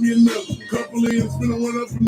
me another couple of years, finna run up from.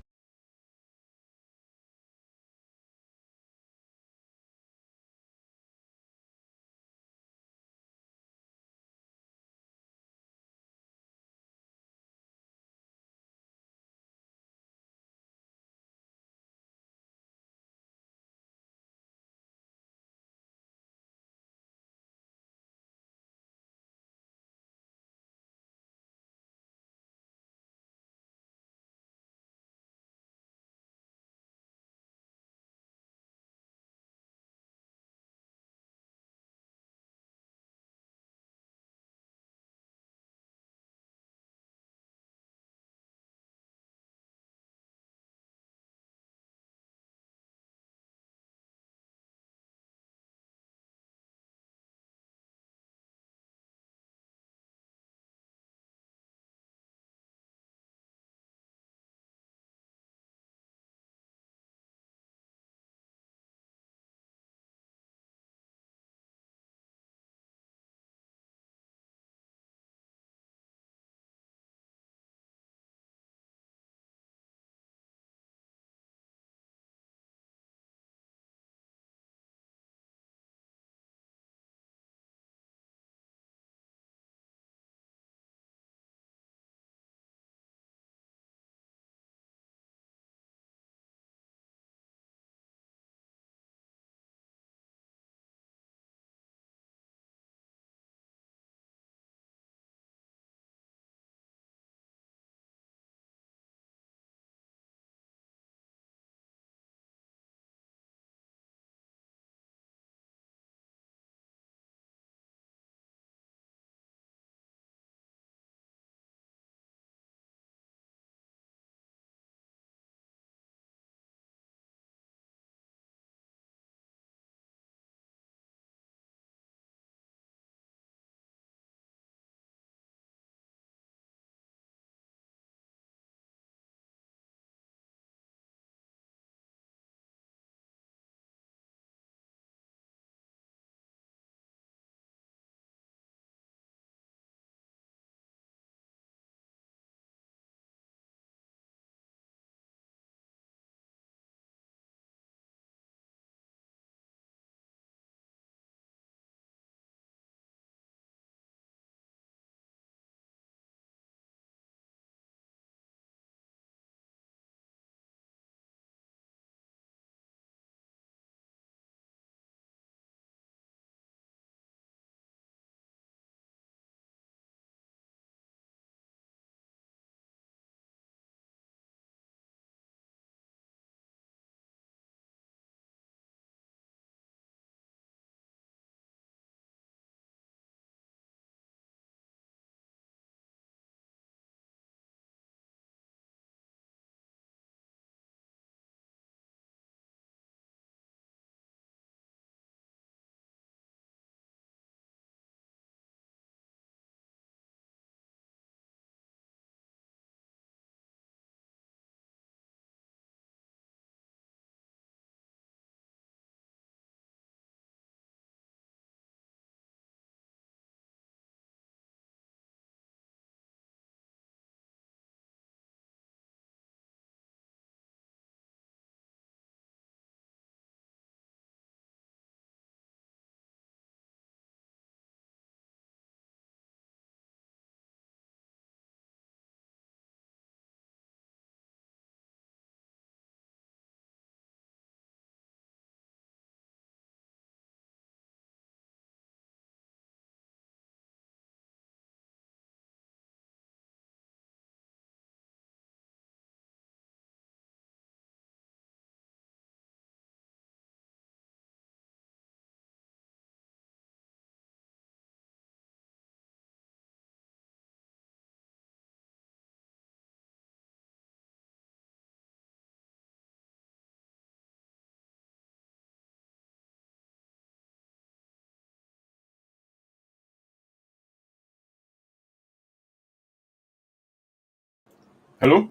Hello?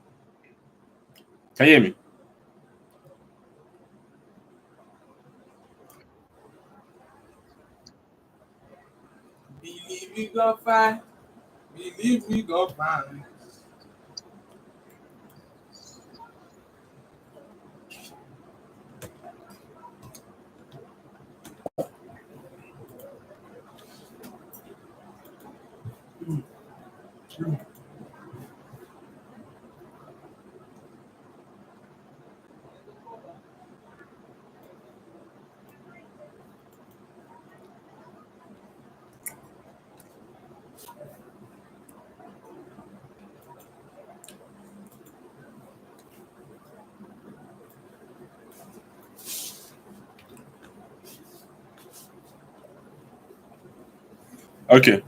Can you hear me? Believe we go find. Believe we go find. Okay.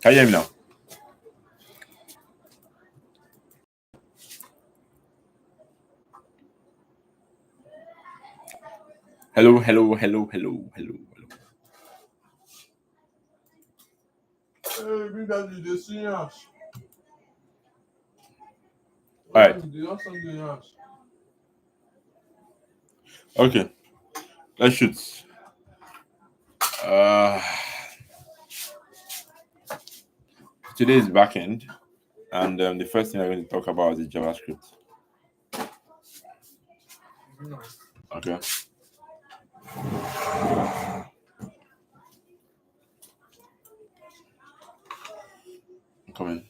Can you hear me now? Hello, hello, hello, hello, hello, hello. All right. Okay. Let's shoot. Uh, Today is backend, and the first thing I'm going to talk about is JavaScript. Okay. I'm coming.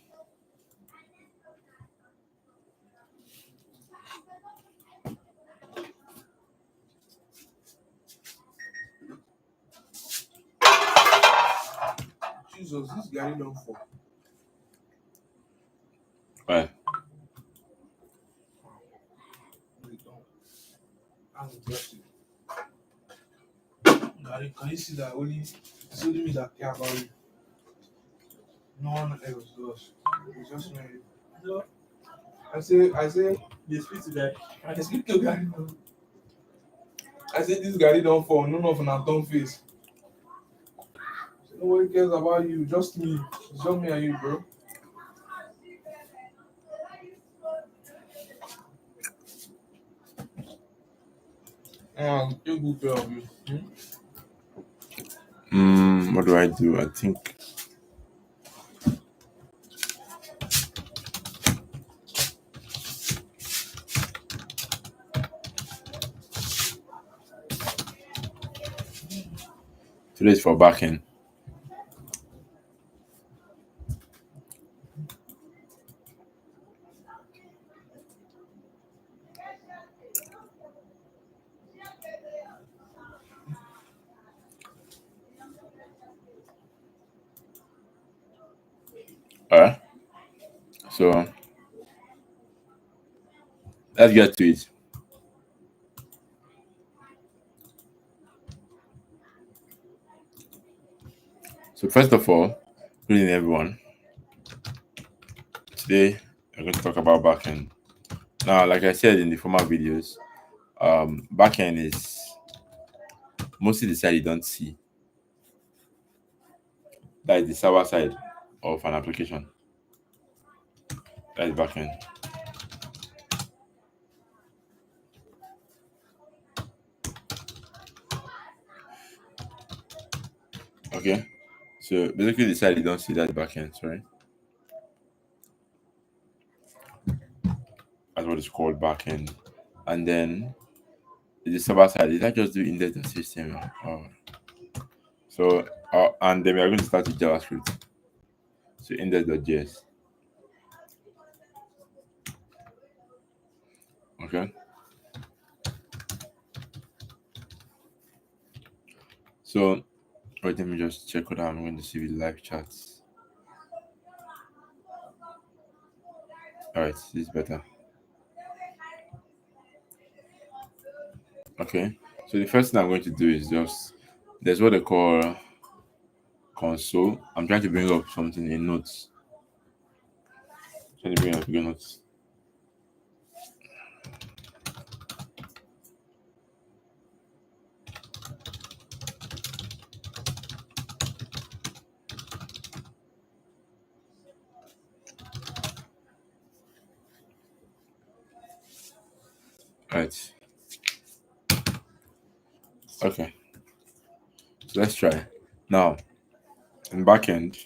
Gary don't fall. Right. Wait, don't. I'm interested. Gary, can you see that it's only me that care about you? No one else does. It's just me. No. I say, They speak to that. I speak to Gary. I say this Gary don't fall. None of an turn face. So nobody cares about you. Just me. It's just me and you, bro. Take good care of you. What do I do? I think today is for backend. Alright. So let's get to it. So first of all, good evening everyone. Today we're going to talk about backend. Now, like I said in the former videos, backend is mostly the side you don't see. That is the server side of an application. That is backend. Okay. So basically the side you don't see, that backend, sorry. That's what it's called, backend. And then the server side, did I just do index.html? Oh. So and then we are going to start with JavaScript. So index.js. Okay. So wait, let me just check what I'm going to see with live chats. Alright, this is better. Okay. So the first thing I'm going to do is there's what they call console. I'm trying to bring up something in notes. Trying to bring up bigger notes. Right. Okay. So let's try. Now, in backend,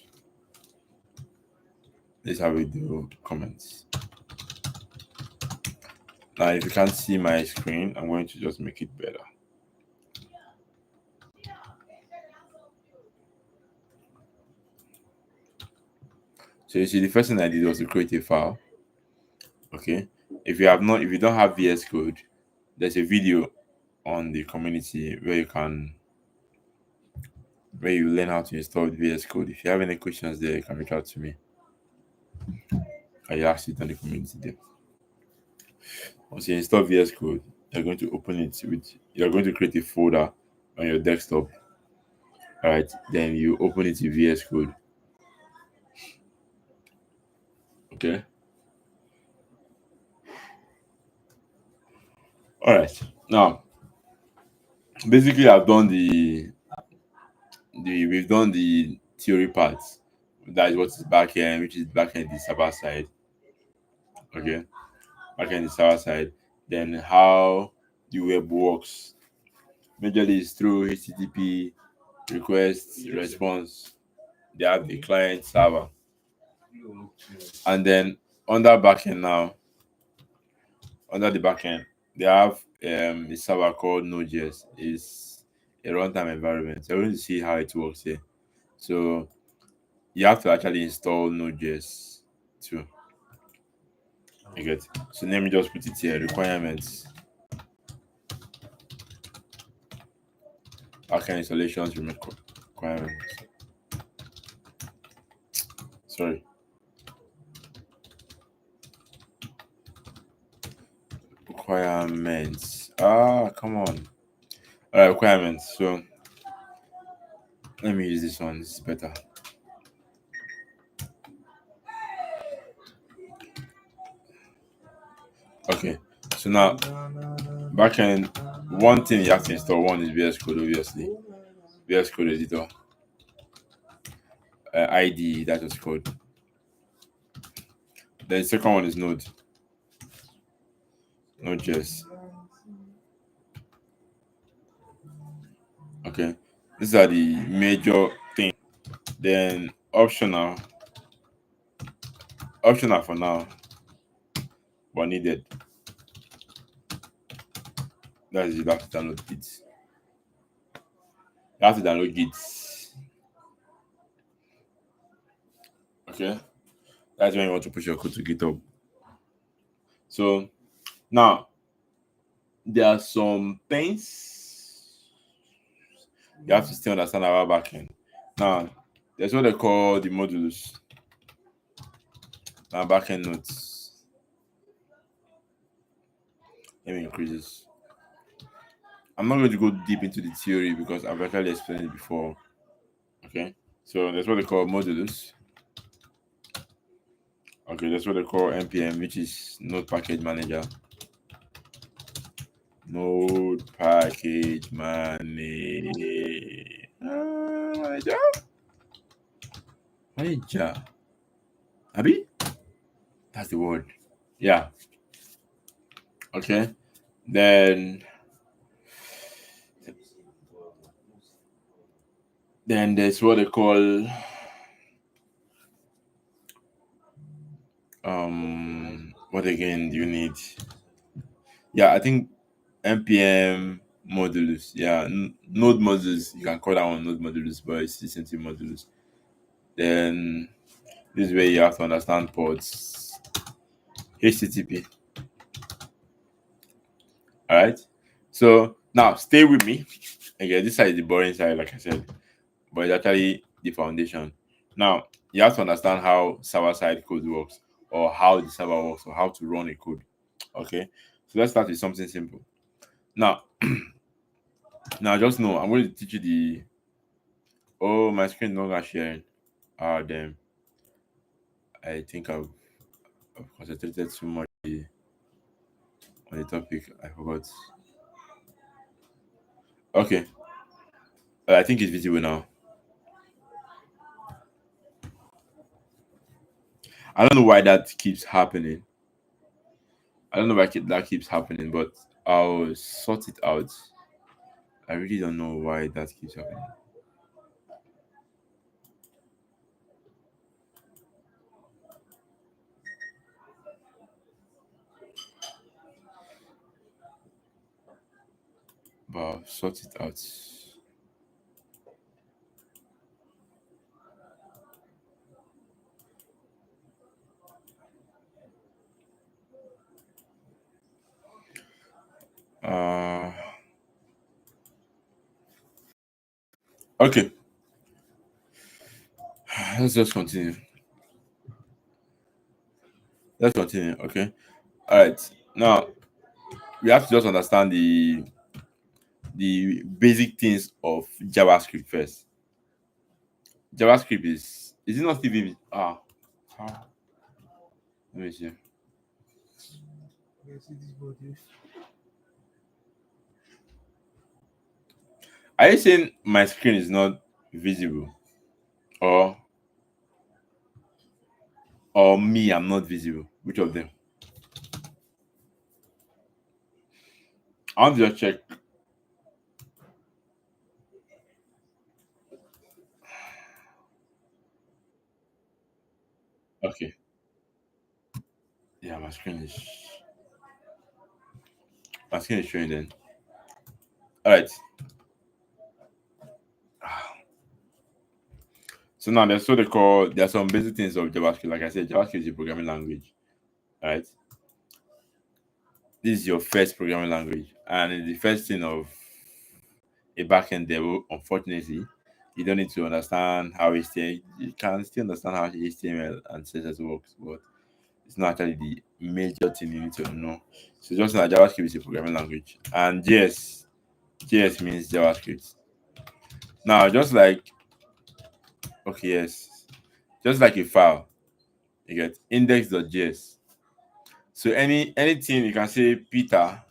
this is how we do comments. Now, if you can't see my screen, I'm going to just make it better. So you see, the first thing I did was to create a file. Okay. If you don't have VS Code, there's a video on the community where you learn how to install VS Code. If you have any questions there, you can reach out to me. I asked it on the community there. Once you install VS Code, you're going to you're going to create a folder on your desktop. All right, then you open it in VS Code. Okay. All right. Now, basically, we've done the theory part. That is what is backend, which is backend the server side. Okay, backend the server side. Then how the web works. Majorly is through HTTP request response. They have the client server, and then under backend now, under the backend, they have a server called Node.js. Is a runtime environment. So we're going to see how it works here. So you have to actually install Node.js too. You get. So let me just put it here. Requirements. Backend installations requirements. Sorry. Requirements. Come on. All right, requirements. So let me use this one. This is better. Okay. So now backend, one thing you have to install one is VS Code, obviously. VS Code editor. ID, that was code. Then the second one is Node. Node.js. Okay. These are the major things. Then optional for now, but needed. That is you have to download Git. You have to download Git. Okay. That's when you want to push your code to GitHub. So now there are some things you have to still understand about backend. Now there's what they call the modules. Now backend notes. Let me increase this. I'm not going to go deep into the theory because I've actually explained it before. Okay. So that's what they call modules. Okay, that's what they call NPM, which is Node Package Manager. Node Package Manager. Manager. Abi? That's the word. Yeah. Okay. Then there's what they call what again do you need? Yeah, I think npm modules. Yeah, node modules. You can call that one node modules, but it's essentially modules. Then this is where you have to understand ports. HTTP. All right. So now stay with me. Again, this side is the boring side, like I said, but it's actually the foundation. Now you have to understand how server-side code works, or how the server works, or how to run a code. Okay. So let's start with something simple. Now, now just know I'm going to teach you the. Oh, my screen no longer sharing. Ah, damn. I think I've concentrated too much on the topic. I forgot. Okay. I think it's visible now. I don't know why that keeps happening. I don't know why that keeps happening, but I'll sort it out. I really don't know why that keeps happening. But I'll sort it out. Uh, okay. Let's just continue. Let's continue. Okay. All right. Now we have to just understand the basic things of JavaScript first. JavaScript is it not even let me see. Are you saying my screen is not visible? Or me, I'm not visible? Which of them? I want to just check. Okay. Yeah, my screen is showing then. Alright. So now there's what they call there are some basic things of JavaScript. Like I said, JavaScript is a programming language. Alright. This is your first programming language. And it's the first thing of a backend dev, unfortunately, you don't need to understand how HTML. You can still understand how HTML and CSS works, but it's not actually the major thing you need to know. So just know that JavaScript is a programming language, and JS means JavaScript. Now, just like a file, you get index.js. So anything you can say Peter.js,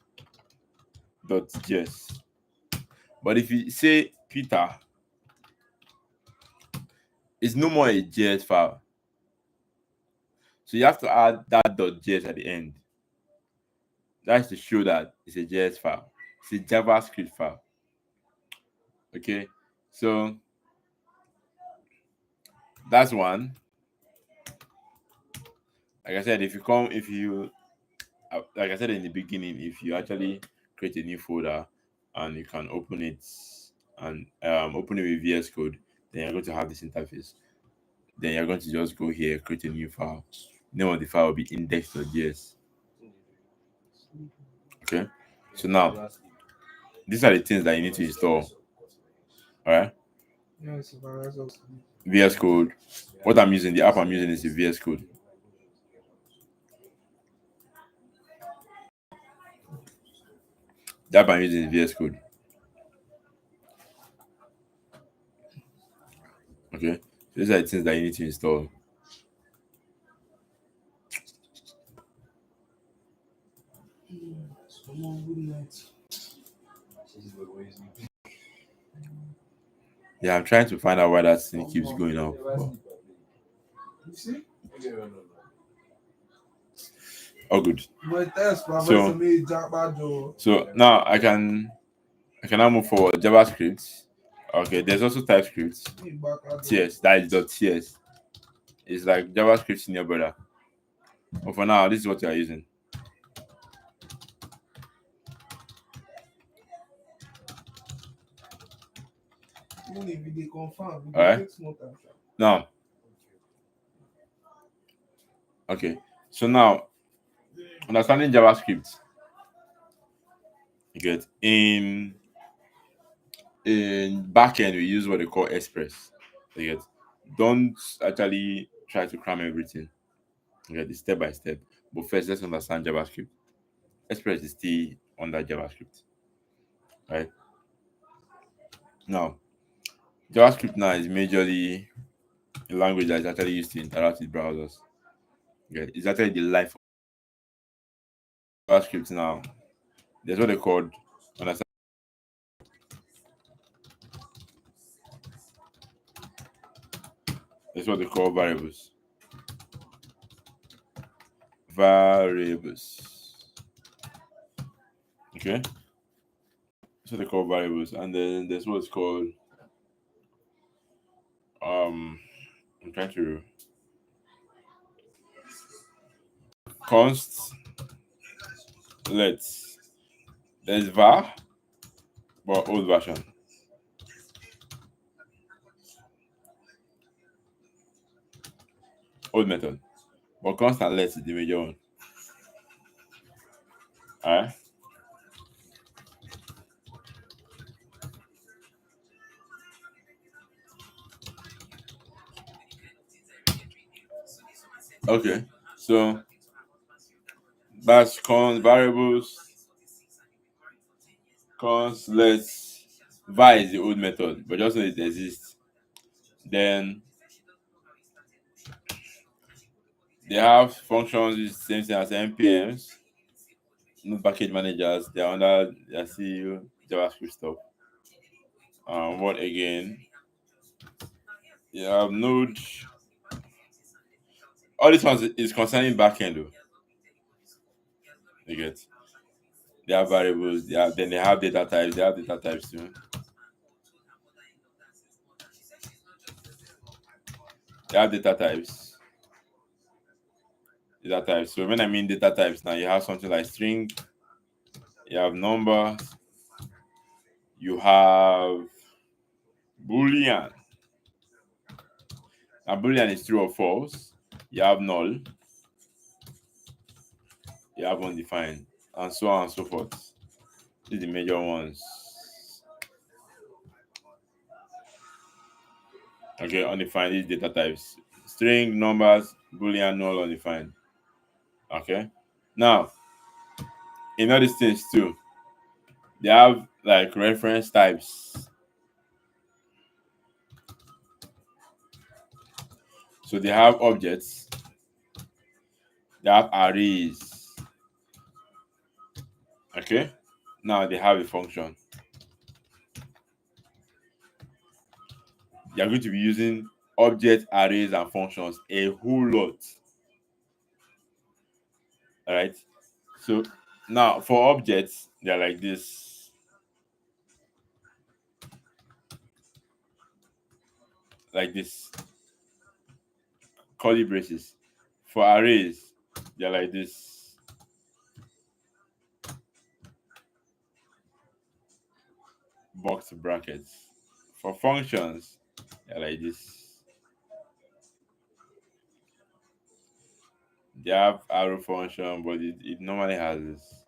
but if you say Peter, it's no more a JS file. So you have to add that .js at the end. That's to show that it's a JS file. It's a JavaScript file. Okay, so that's one. Like I said, like I said in the beginning, if you actually create a new folder and you can open it and open it with VS Code, then you're going to have this interface. Then you're going to just go here, create a new file. Name of the file will be index.js. Okay, so now these are the things that you need to install. All right, Yes, that's also. VS Code. What I'm using, the app I'm using is the VS Code. The app I'm using is VS Code. Okay, so these are the things that you need to install. Yeah, I'm trying to find out why that thing keeps going up. You see? Oh, good. But that's So, so now I can now move forward. JavaScript. Okay, there's also TypeScript. TS, that is .ts. It's like JavaScript senior brother. But for now, this is what you are using. Alright. Now, okay. So now, understanding JavaScript, you get in backend we use what they call Express. You get, don't actually try to cram everything. You get, it's step by step. But first, let's understand JavaScript. Express is still under JavaScript, right? Now, JavaScript now is majorly a language that is actually used to interact with browsers. Yeah, it's actually the life of JavaScript now. There's what they call understand. There's what they call variables. Variables. Okay. That's what they call variables. And then there's what's called I'm trying to const let's there's var but old version. Old method. But constant let is the major one. Alright. Okay. So that's const variables, const let's var is the old method, but just know it exists. Then they have functions is the same thing as npms, no package managers. They're still JavaScript stuff. What again? You have Node. All this one is concerning backend though. You get. They have variables. Then they have data types. They have data types too. They have data types. Data types. So when I mean data types, now you have something like string. You have numbers. You have boolean. Now boolean is true or false. You have null. You have undefined, and so on and so forth. These are the major ones. Okay, undefined is data types. String, numbers, boolean, null, undefined. Okay. Now, in all these things too, they have like reference types. So they have objects, they have arrays. Okay. Now they have a function. They are going to be using object arrays and functions a whole lot. All right. So now for objects, they're like this, like this, curly braces. For arrays, they're like this, box brackets. For functions, they're like this. They have arrow function, but it normally has this.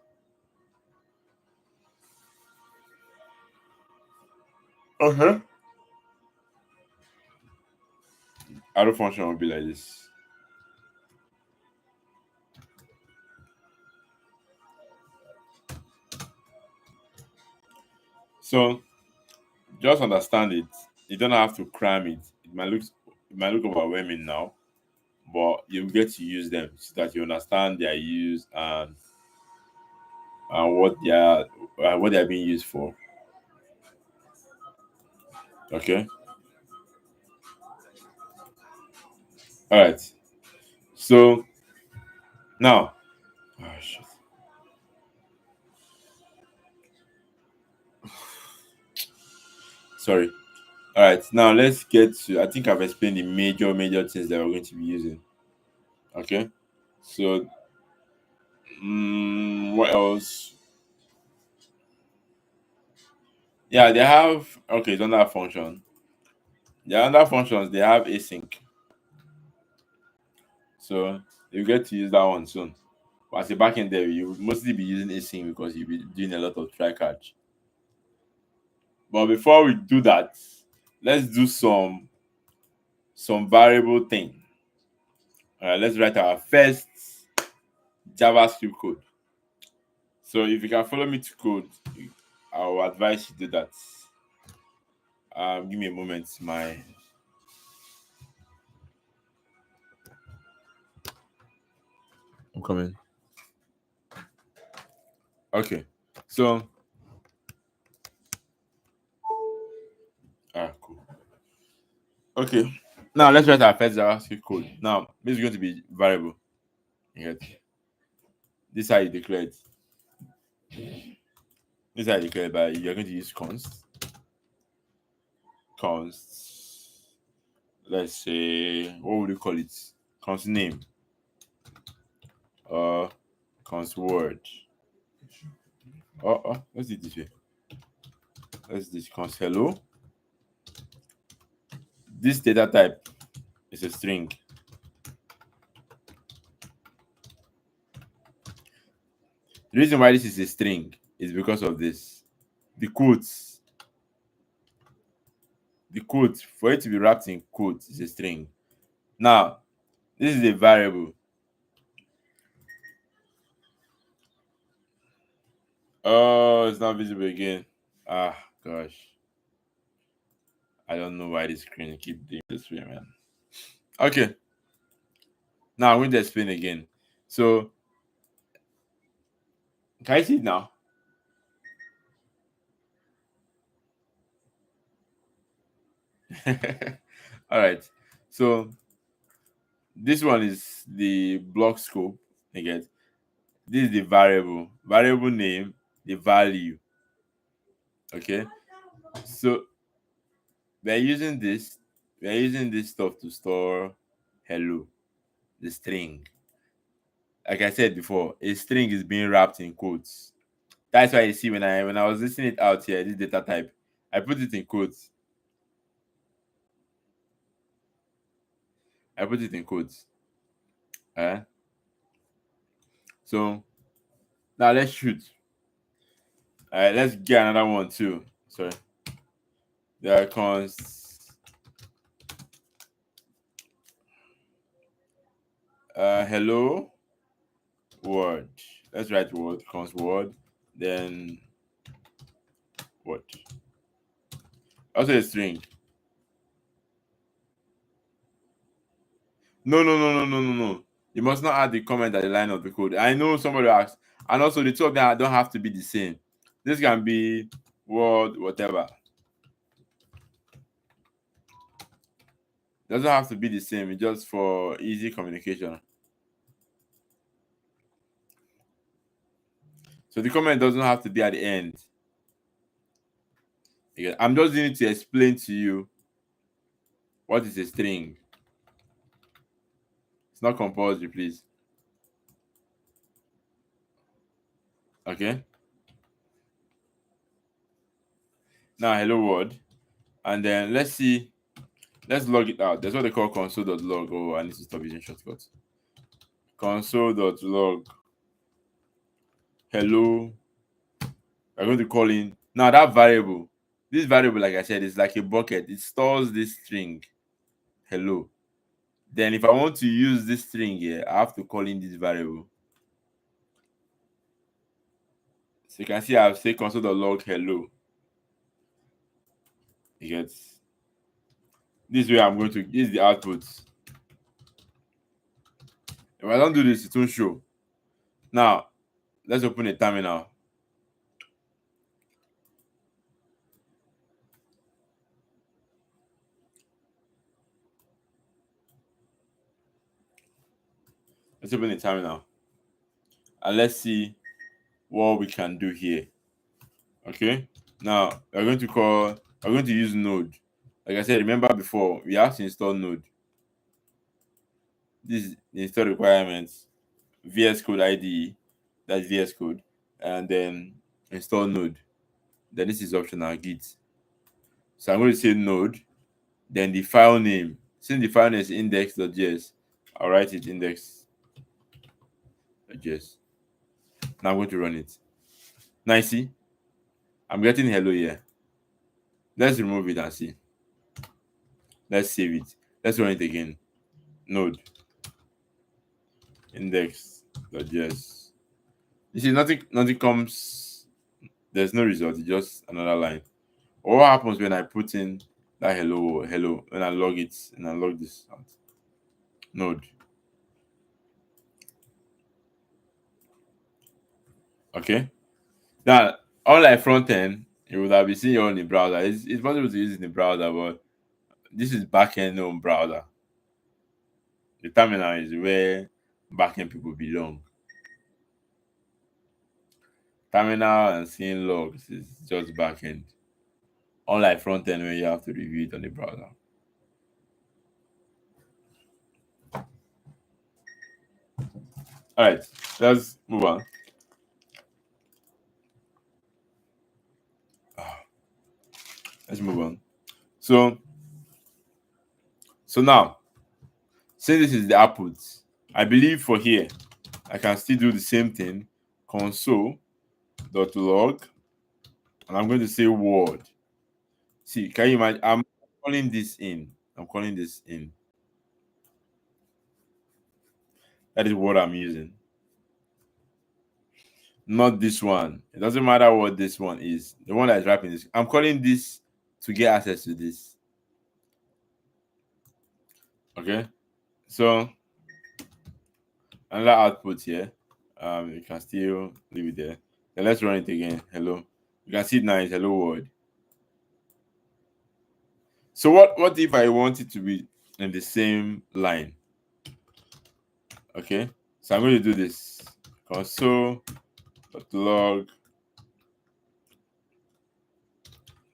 Okay. Arrow function will be like this. So just understand it. You don't have to cram it. It might look overwhelming now, but you get to use them so that you understand their use and what they are being used for. Okay. All right. So now, oh, shit. Sorry. All right. Now let's get to. I think I've explained the major things that we're going to be using. Okay. So, what else? Yeah, they have. Okay, it's under function. The other functions they have async. So you get to use that one soon. But as a backend dev, you will mostly be using async because you'll be doing a lot of try catch. But before we do that, let's do some variable thing. Let's write our first JavaScript code. So if you can follow me to code, I will advise you do that. Give me a moment. I'm coming. Okay. So cool. Okay. Now let's write our first JavaScript code. Now this is going to be variable. You get this is how you declare it. This is how you declare it by you're going to use const. Let's say what would you call it? Const name. Const word. Let's do it this way. Let's do this const hello. This data type is a string. The reason why this is a string is because of this. The quotes. The quote, for it to be wrapped in quotes, is a string. Now, this is a variable. Oh, it's not visible again. Ah, gosh. I don't know why this screen keep doing this way, man. Okay. Now I'm going to explain again. So, can I see it now? All right. So, this one is the block scope. Again, this is the variable name, the value. Okay. So, we're using this stuff to store hello, the string. Like I said before, a string is being wrapped in quotes. That's why you see when I was listing it out here, this data type, I put it in quotes. I put it in quotes. So now let's shoot. Let's get another one too. Sorry. There const hello word. Let's write word, cons word, then word. Also a string. No. You must not add the comment at the line of the code. I know somebody asked, and also the two of them don't have to be the same. This can be word, whatever. Doesn't have to be the same. It's just for easy communication. So the comment doesn't have to be at the end. Yeah, I'm just going to explain to you what is a string. It's not compulsory, please. Okay. Now, hello world, and then let's see. Let's log it out. That's what they call console.log. Oh, I need to stop using shortcuts. Console.log. Hello. We're going to call in now that variable. This variable, like I said, is like a bucket. It stores this string. Hello. Then, if I want to use this string here, I have to call in this variable. So you can see I've said console.log hello. You get this way I'm going to this is the output. If I don't do this, it won't show. Now, let's open a terminal. Let's open a terminal. And let's see what we can do here. Okay. Now we're going to use Node. Like I said, remember before we have to install Node. This is the install requirements. VS Code IDE, that's VS Code, and then install Node. Then this is optional Git. So I'm going to say Node, then the file name. Since the file name is index.js, I'll write it index.js. Now I'm going to run it. Now you see, I'm getting hello here. Let's remove it and see. Let's save it. Let's run it again. Node index.js. You see, nothing comes. There's no result. It's just another line. What happens when I put in that hello when I log it and I log this out? Node. Okay. Now, unlike front end, you would have been seeing it on the browser. It's possible to use it in the browser, but this is backend on browser. The terminal is where backend people belong. Terminal and seeing logs is just backend. Unlike front end where you have to review it on the browser. All right, let's move on. Let's move on. So now, since this is the output, I believe for here, I can still do the same thing. Console.log, and I'm going to say word. See, can you imagine? I'm calling this in. I'm calling this in. That is what I'm using. Not this one. It doesn't matter what this one is. The one that is wrapping this. I'm calling this to get access to this. Okay. So another output here. You can still leave it there. Then let's run it again. Hello. You can see it now. It's hello world. So what if I want it to be in the same line? Okay. So I'm going to do this. Console.log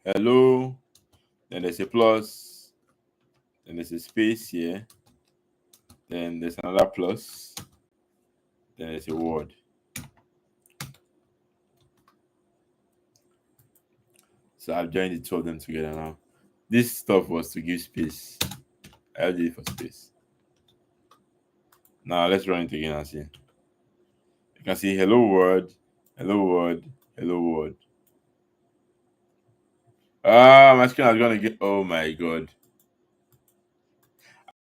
hello. Then there's a plus. Then there's a space here. Then there's another plus. Then there's a word. So I've joined the two of them together now. This stuff was to give space. I did it for space. Now let's run it again and see. You can see hello world, hello world, hello world. My screen is gonna get. Oh my god!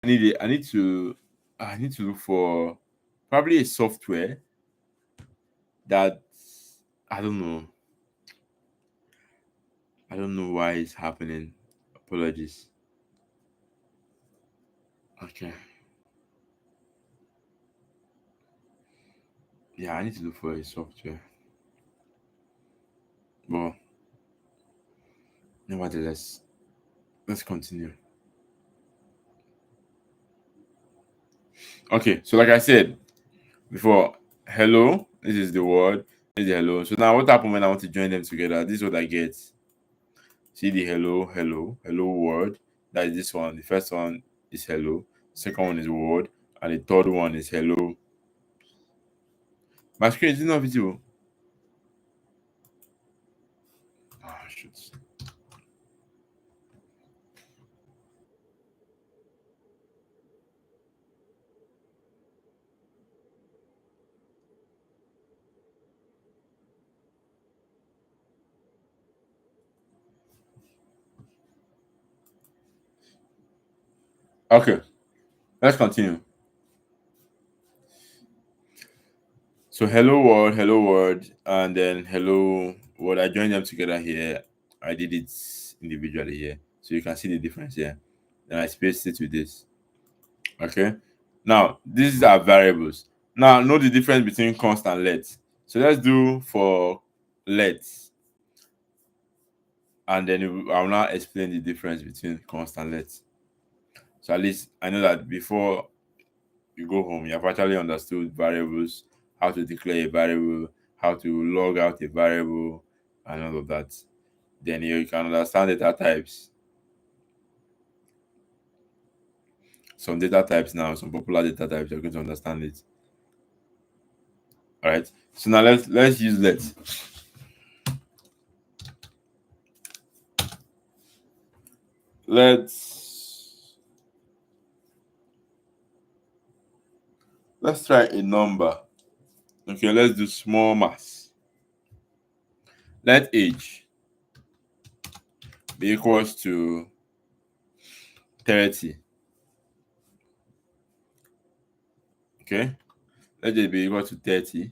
I need it. I need to I need to look for probably a software that I don't know. I don't know why it's happening. Apologies. Okay. Yeah, I need to look for a software. But nevertheless, let's continue. Okay, so like I said before, hello, this is the word, this is the hello. So now what happens when I want to join them together? This is what I get. See the hello, hello, hello word. That is this one. The first one is hello, second one is word, and the third one is hello. My screen is not visible. Ah, shoot. Okay, let's continue. So hello world, and then hello world. I joined them together here. I did it individually here, so you can see the difference here. Then I spaced it with this. Okay. Now these are variables. Now know the difference between const and let. So let's do for let, and then I'll now explain the difference between const and let. So at least I know that before you go home, you have actually understood variables, how to declare a variable, how to log out a variable, and all of that. Then you can understand data types. Some data types now, some popular data types, you're going to understand it. All right. So now let's use let. Let's try a number. Okay, let's do small mass. Let age be equals to 30. Okay, let it be equal to 30.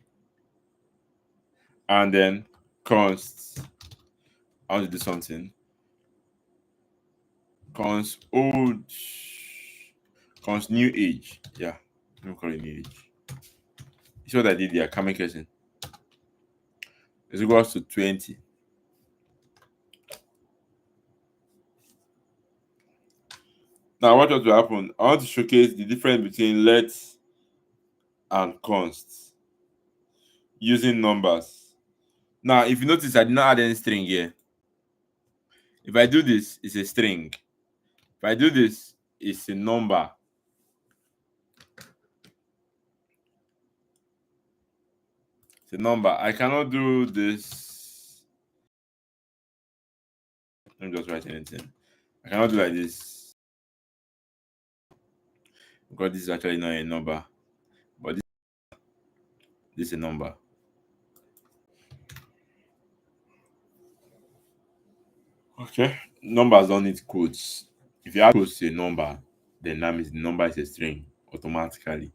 And then const, I want to do something. Const old, const new age. Yeah, let me call it new age. It's what I did there, communication. It's equals to 20. Now, what ought to happen? I want to showcase the difference between let and const using numbers. Now, if you notice, I did not add any string here. If I do this, it's a string. If I do this, it's a number. It's a number. I cannot do this. Let me just write anything. I cannot do like this because this is actually not a number, but this is a number. Okay. Numbers don't need quotes. If you add quotes to a number, then that means the number is a string automatically.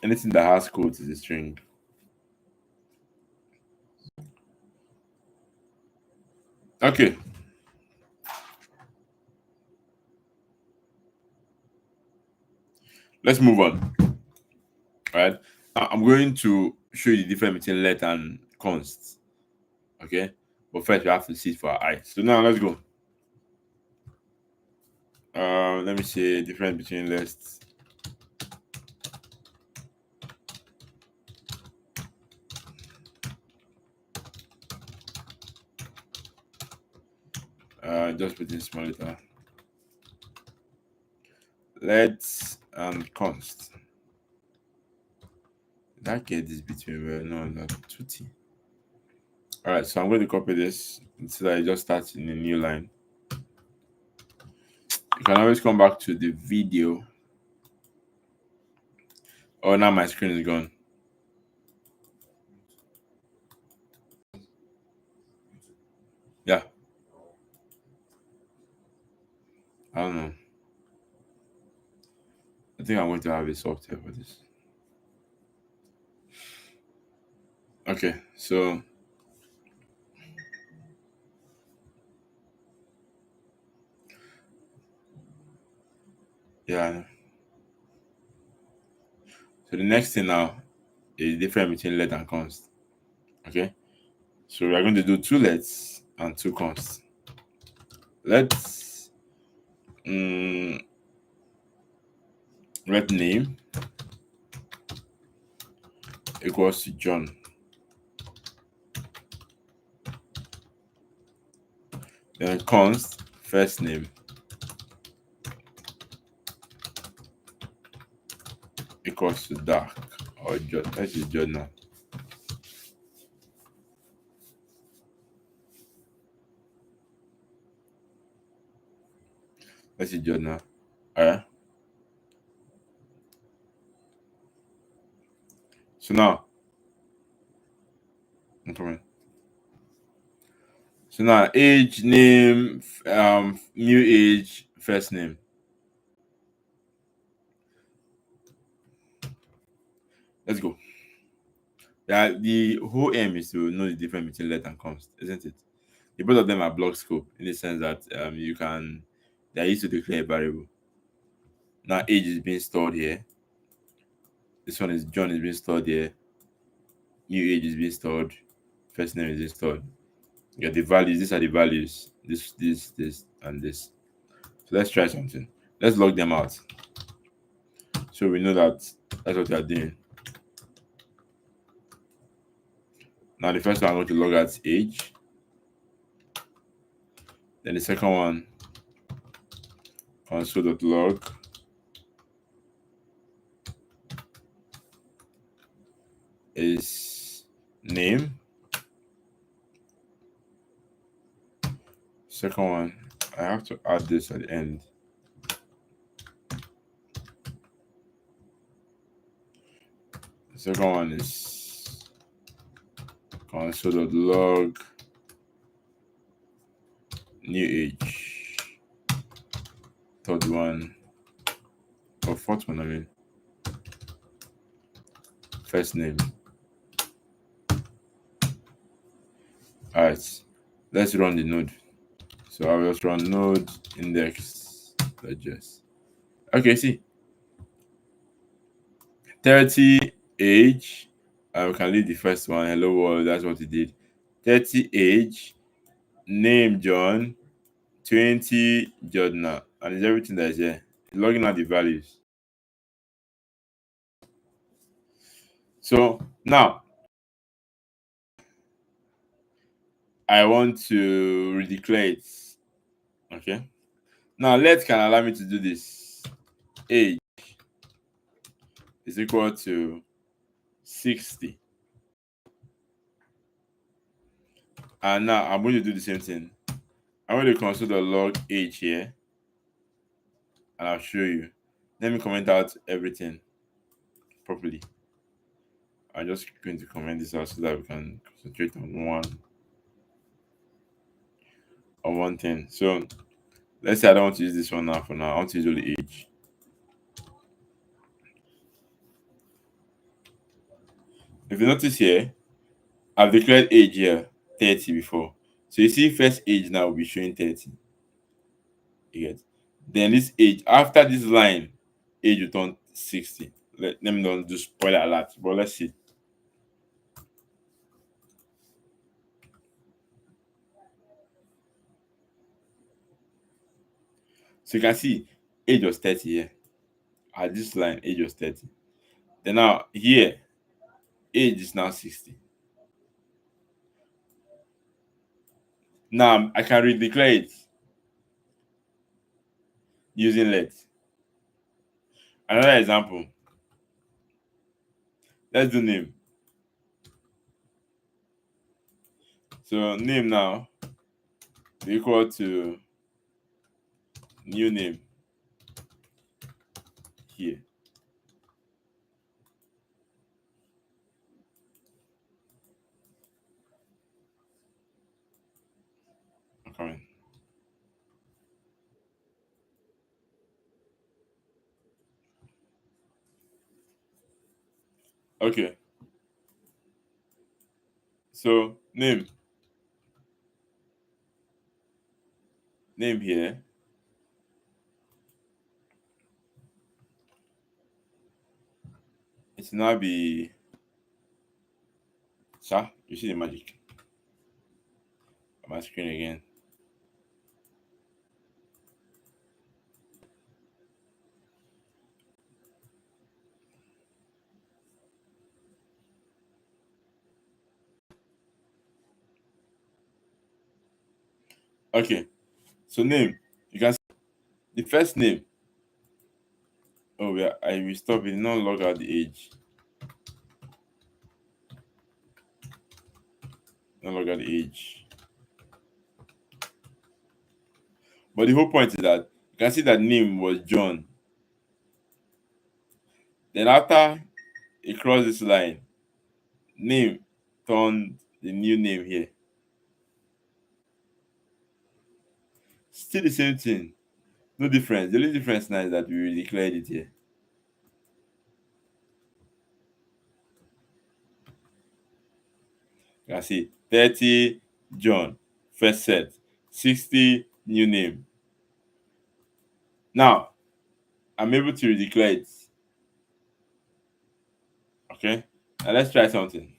Anything that has quotes is a string. Okay. Let's move on. All right. Now, I'm going to show you the difference between let and const. Okay. But first, we have to see it for our eyes. So now let's go. Let me see difference between let. Just put in small letter. Let and const. Did I get this between well? No, not tutti. All right, so I'm going to copy this so that it just starts in a new line. You can always come back to the video. Oh, now my screen is gone. Yeah, I don't know. I think I'm going to have a software for this. Okay, so yeah. So the next thing now is difference between let and const. Okay, so we are going to do two lets and two const. Let's let name equals to John. Then const first name equals to dark or John. That is Jodna. That is Jodna. Alright. So now I'm coming. So now age, name, new age, first name. Let's go. Yeah, the whole aim is to know the difference between let and const, isn't it? The both of them are block scope in the sense that you can they are used to declare a variable. Now age is being stored here. This one is John is being stored here. New age is being stored. First name is being stored. Yeah, the values. These are the values. This, and this. So let's try something. Let's log them out. So we know that that's what we are doing. Now the first one I'm going to log out age. Then the second one console.log is name. Second one, I have to add this at the end. The second one is console.log new age. Third one, or fourth one, I mean, first name. All right, let's run the node. So I'll just run node index.js. Okay, see, 30 age. We can leave the first one. Hello world. That's what it did. 30 age, name John, 20 Jodna, and it's everything that is here. Logging out the values. So now I want to redeclare it. Okay. Now let can allow me to do this. Age is equal to 60. And now I'm going to do the same thing. I'm going to console the log age here. And I'll show you. Let me comment out everything properly. I'm just going to comment this out so that we can concentrate on one thing. So let's say I don't want to use this one now for now. I want to use only age. If you notice here, I've declared age here 30 before. So you see first age now will be showing 30. You get? Then this age, after this line, age will turn 60. Let me not do spoiler alert, but let's see. So you can see age was 30 here. At this line, age was 30. Then now here, age is now 60. Now I can redeclare it using let. Another example. Let's do name. So name now equal to new name here. I'm coming. Okay. So name here. It's now be sir. You see the magic on my screen again. Okay. So name. You can see the first name. Oh yeah, I will stop it. Not log out the age. Not log out the age. But the whole point is that you can see that name was John. Then after it crossed this line, name turned the new name here. Still the same thing. No difference. The only difference now is that we declared it here. You can see 30 John, first set, 60 new name. Now I'm able to redeclare it. Okay. Now let's try something.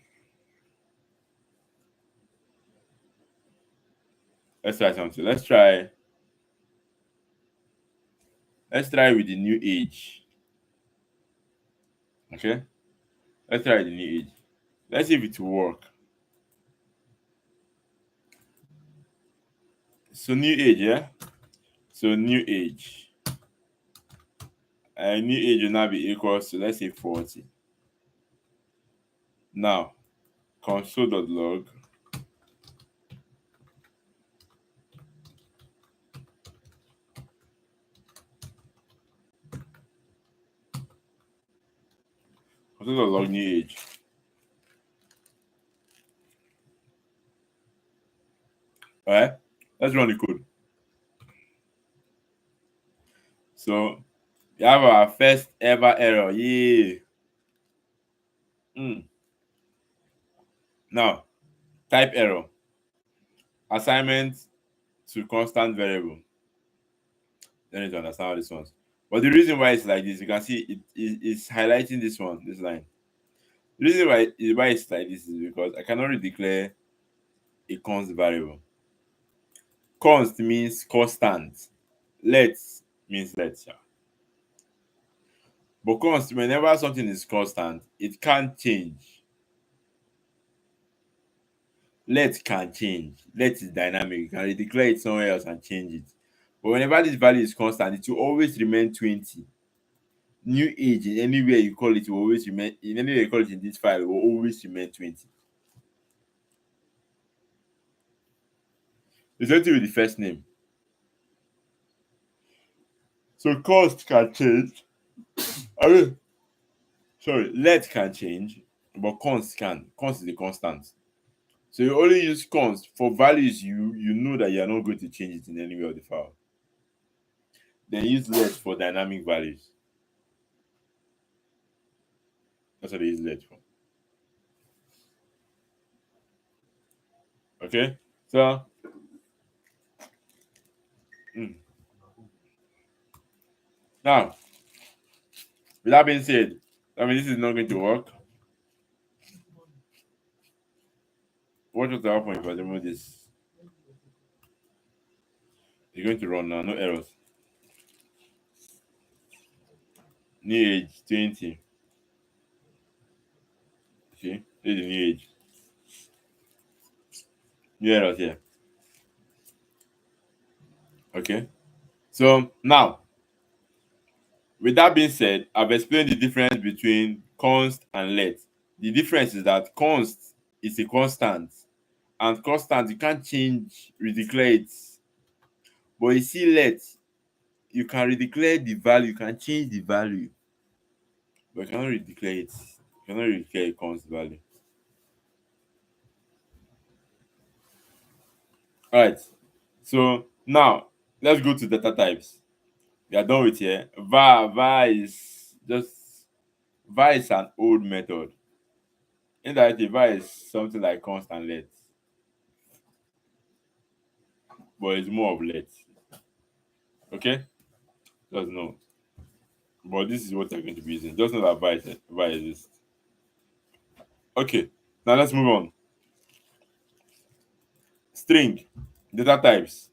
Let's try something. Let's try with the new age. Okay. Let's try the new age. Let's see if it will work. So new age, yeah. So new age. New age will now be equals to, let's say, 40. Now console.log console.log new age. All right. Let's run the code. So we have our first ever error. Yay. Now type error. Assignment to constant variable. Then need to understand all these ones. But the reason why it's like this, you can see it's highlighting this one, this line. The reason why it's like this is because I can already declare a const variable. Const means constant. Let means let. Yeah. But const, whenever something is constant, it can't change. Let can change. Let is dynamic. You can declare it somewhere else and change it. But whenever this value is constant, it will always remain 20. New age in anywhere you call it will always remain, in anywhere you call it in this file, it will always remain 20. The same thing with the first name. So const can change. I mean, sorry, let can change, but const can. Const is a constant. So you only use const for values you know that you are not going to change it in any way of the file. Then use let for dynamic values. That's what they use let for. Okay? So mm. Now, with that being said, I mean this is not going to work. What was the happen if I remove this? It's going to run now, no errors. New age 20. Okay, this is the new age. New errors here. Okay. So now, with that being said, I've explained the difference between const and let. The difference is that const is a constant, and constant you can't change, redeclare it. But you see, let you can redeclare the value, you can change the value, but you cannot redeclare it. You cannot redeclare a const value. All right. So now let's go to data types. We are done with here. Var is just var is an old method. Indirectly, var is something like const and let, but it's more of let. Okay, just know. But this is what you're going to be using. Just know that var exists. Okay, now let's move on. String, data types.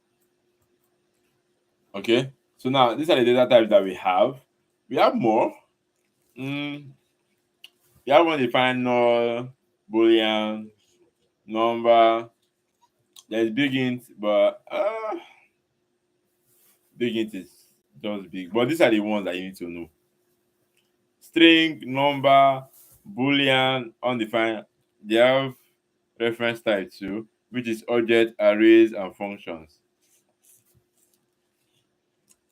Okay, so now these are the data types that we have. We have more. Mm, we have undefined null, boolean, number. There's big int, but big int is just big. But these are the ones that you need to know. String, number, boolean, undefined. They have reference type too, which is object, arrays, and functions.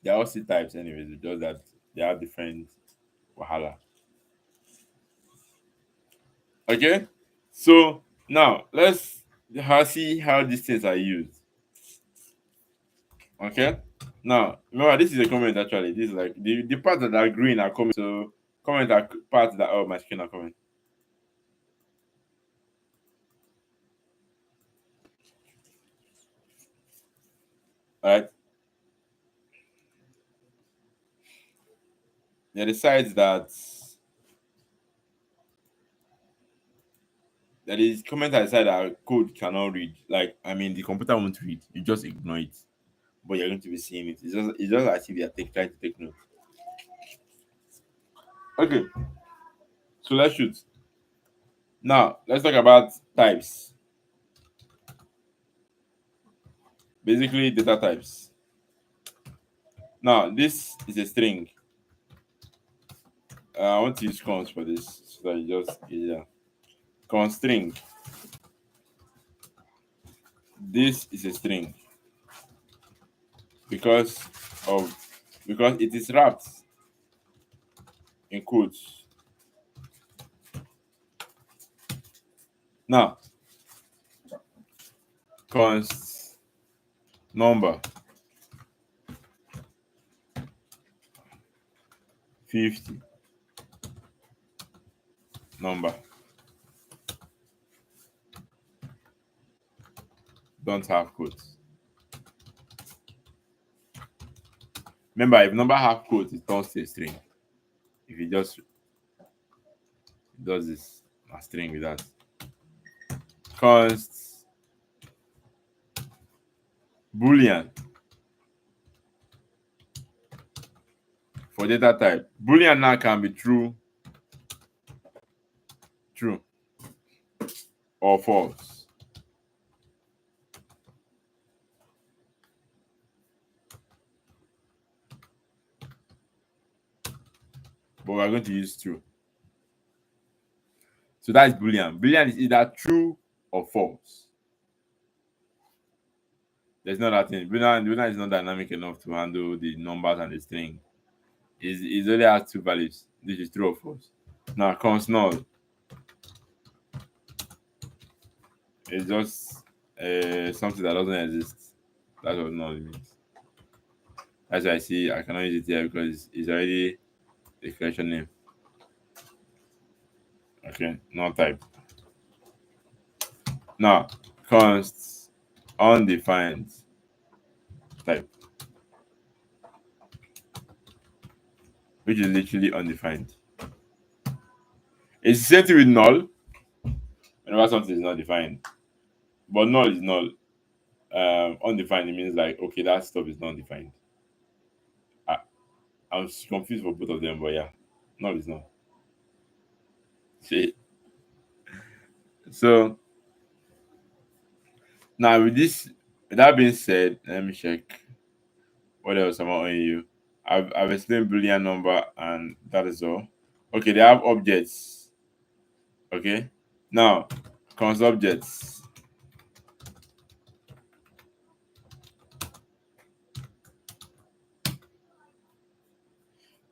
They are all C types anyways, it's just that they have different wahala. Okay, so now let's see how these things are used. Okay, now remember this is a comment actually. This is like the parts that are green are comment. So comment are parts that my screen are comment. All right. They decide that is comment aside that code cannot read. Like I mean, the computer won't read. You just ignore it, but you're going to be seeing it. It's just as if you're trying to take note. Okay, so let's shoot. Now let's talk about types. Basically, data types. Now this is a string. I want to use const for this so that you just yeah. Const string. This is a string because of because it is wrapped in quotes. Now const number 50 number don't have quotes. Remember, if number have quotes, it turns to a string. If it just does this, a string with that. Const boolean for data type. Boolean now can be true or false. But we're going to use true. So that is boolean. Boolean is either true or false. There's not that thing. Boolean is not dynamic enough to handle the numbers and the string. It only has two values. This is true or false. Now const null. It's just something that doesn't exist. That's what null means. That's why I cannot use it here because it's already a collection name. Okay, not type. Now, const undefined type, which is literally undefined. It's the same thing with null. Whenever something is not defined, but null is null. Undefined, it means like okay, that stuff is not defined. I'm confused for both of them, but yeah, null is null. See, so now with that being said, let me check what else am I on you. I've explained boolean number and that is all. Okay, they have objects. Okay, now const objects.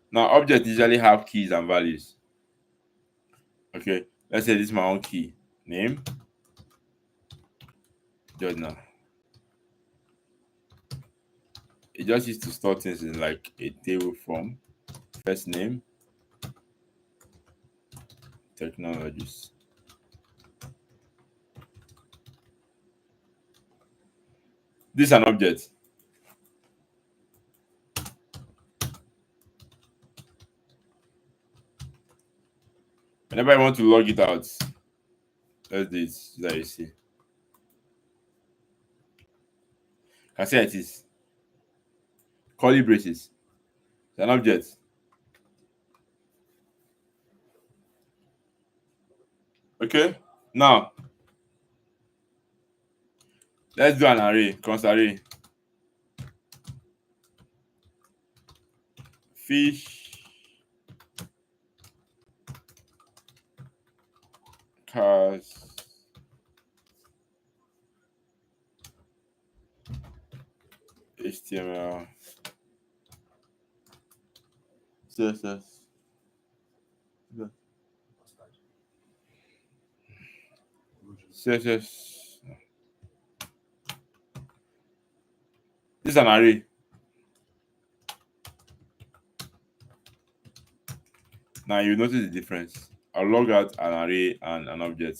Now objects usually have keys and values. Okay, let's say this is my own key name, Jodna. It just used to store things in like a table form. First name, technologies. This is an object. Whenever I want to log it out, let's do it so that you see. Can see it is curly braces. It's an object. Okay. Now let's do an array. Const array. Fish. Cars. HTML. CSS. CSS. This is an array. Now you notice the difference. I'll log out an array and an object.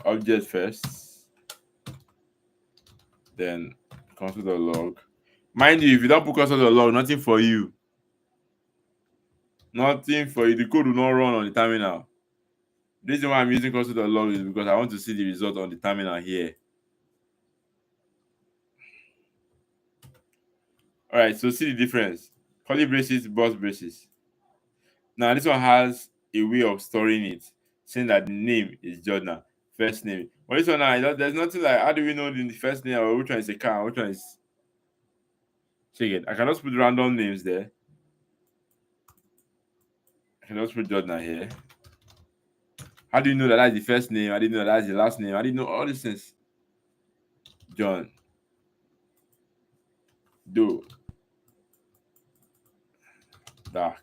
Object first, then console.log. Mind you, if you don't put console.log, nothing for you. Nothing for you. The code will not run on the terminal. The reason why I'm using console.log is because I want to see the result on the terminal here. All right, so see the difference. Curly braces, box braces. Now this one has a way of storing it, saying that the name is Jodna, first name. But this one now, there's nothing like how do we know the first name or which one is a car, which one is chicken. I can just put random names there. I can just put Jodna here. How do you know that that's the first name? How do you know that that's the last name? How do you know all these things? John Doe Dark.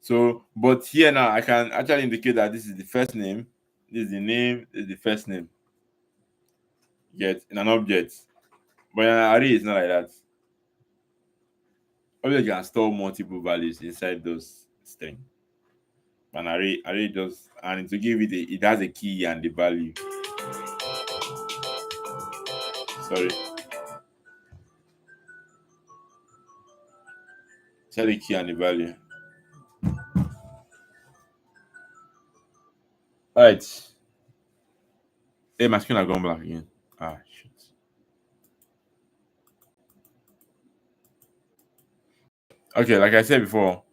So, but here now I can actually indicate that this is the first name, this is the name, this is the first name. Yet in an object. But in an array, it's not like that. Object can store multiple values inside those strings. An array just and to give it it has a key and the value. Sorry. It has the key and the value. Alright. Hey, my screen has gone black again. Ah shit. Okay, like I said before,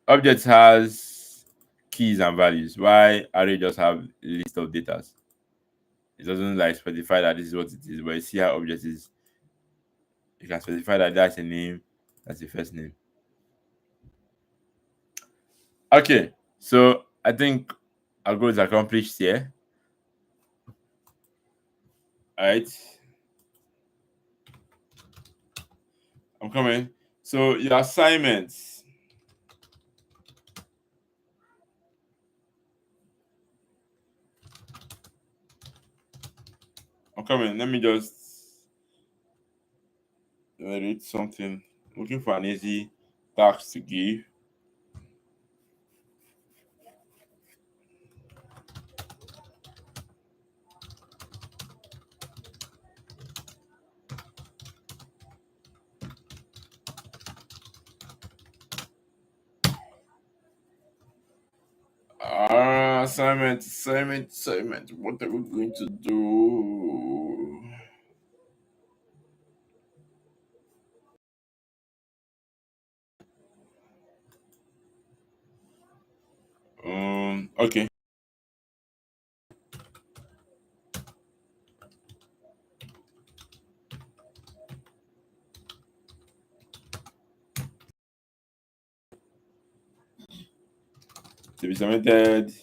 object has keys and values. Why array just have a list of data? It doesn't like specify that this is what it is, but you see how object is. You can specify that that's a name, that's the first name. Okay, so I think our goal is accomplished here. All right, I'm coming. So your assignments. I'm coming. Let me just read something. Looking for an easy task to give. Assignment. What are we going to do? Okay. To be submitted.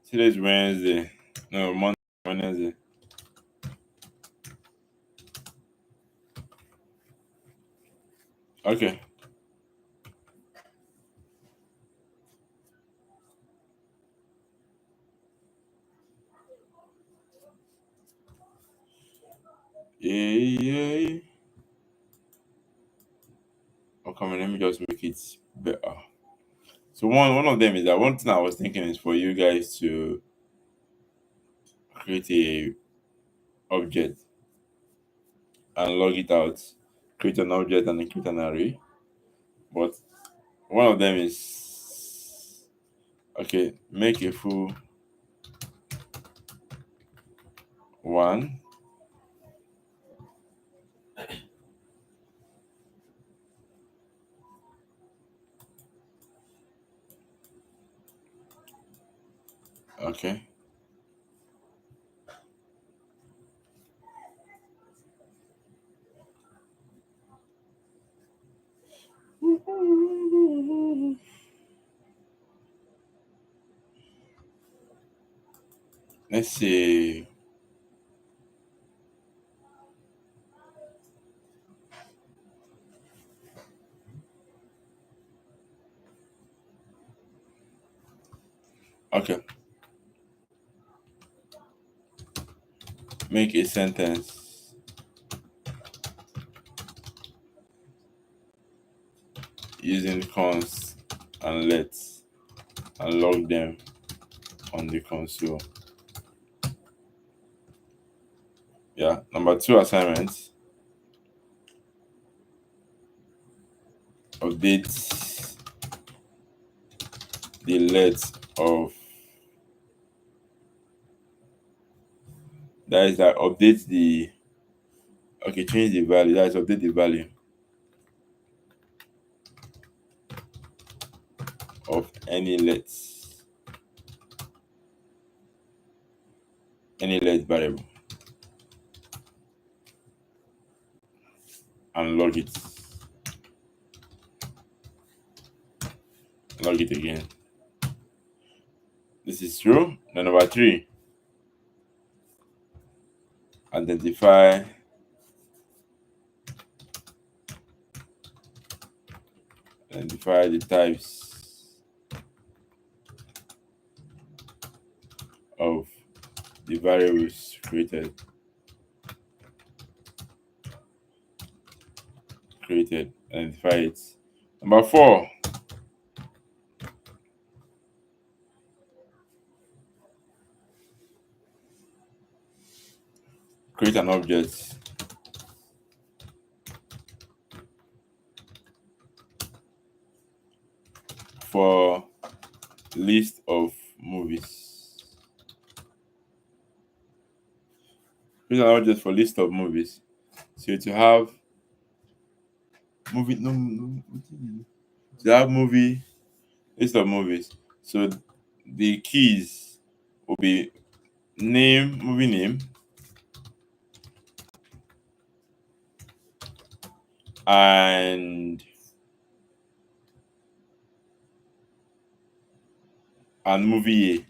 Today is Wednesday. No, Monday, Wednesday. Okay. Yeah. Come on, let me just make it better. So one of them is that one thing I was thinking is for you guys to create a object and log it out. Create an object and then create an array. But one of them is okay, make a full one. Okay. Let's see. Okay. Make a sentence using const and let and log them on the console. Yeah. Number two assignment. Update the let of that is that update the okay, change the value. That is update the value of any let variable and log it again. This is true. Then number three, identify the types of the variables created. Identify it. Number four, create an object for list of movies. Create an object for list of movies. So to have movie no to have movie list of movies. So the keys will be movie name, and movie year.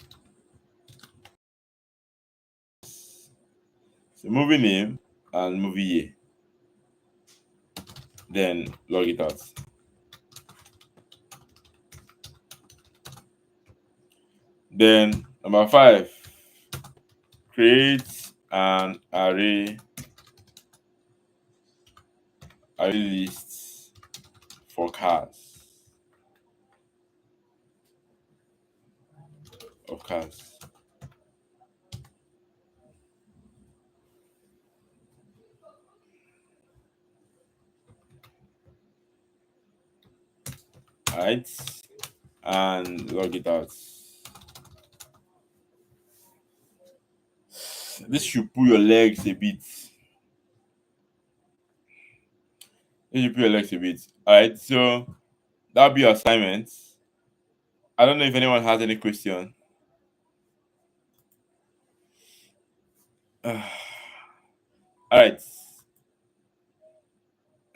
So movie name and movie year. Then log it out. Then number five, create an array list for cars of cars. Alright, and log it out. This should pull your legs a bit. Alright, so that'll be your assignment. I don't know if anyone has any question. Alright.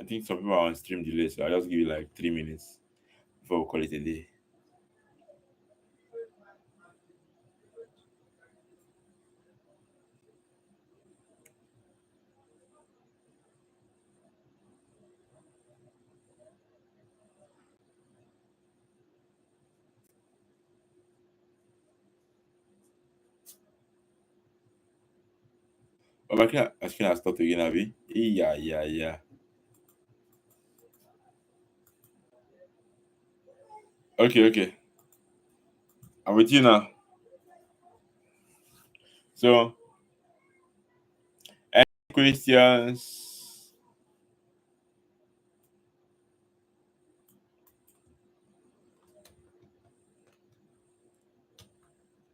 I think some people are on stream delay, so I'll just give you like 3 minutes before we call it a day. Oh, my screen has stopped again, Abby. Yeah. Okay. I'm with you now. So, any questions?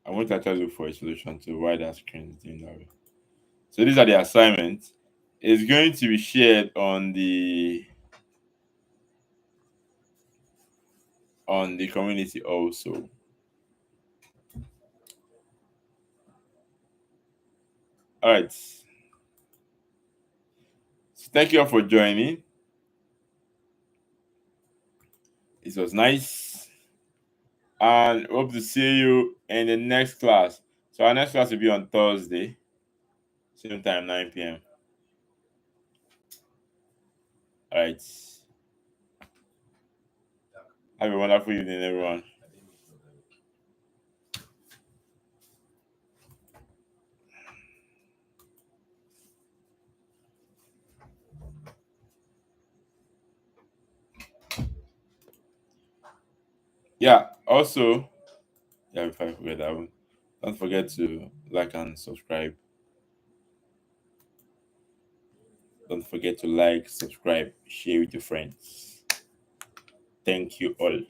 I want to actually look for a solution to why that screen is doing that way. So these are the assignments. It's going to be shared on the community also. All right. So thank you all for joining. It was nice. And hope to see you in the next class. So our next class will be on Thursday, same time, 9 p.m. All right. Have a wonderful evening, everyone. Yeah. Also, yeah, if I forget that one, don't forget to like and subscribe. Don't forget to like, subscribe, share with your friends. Thank you all.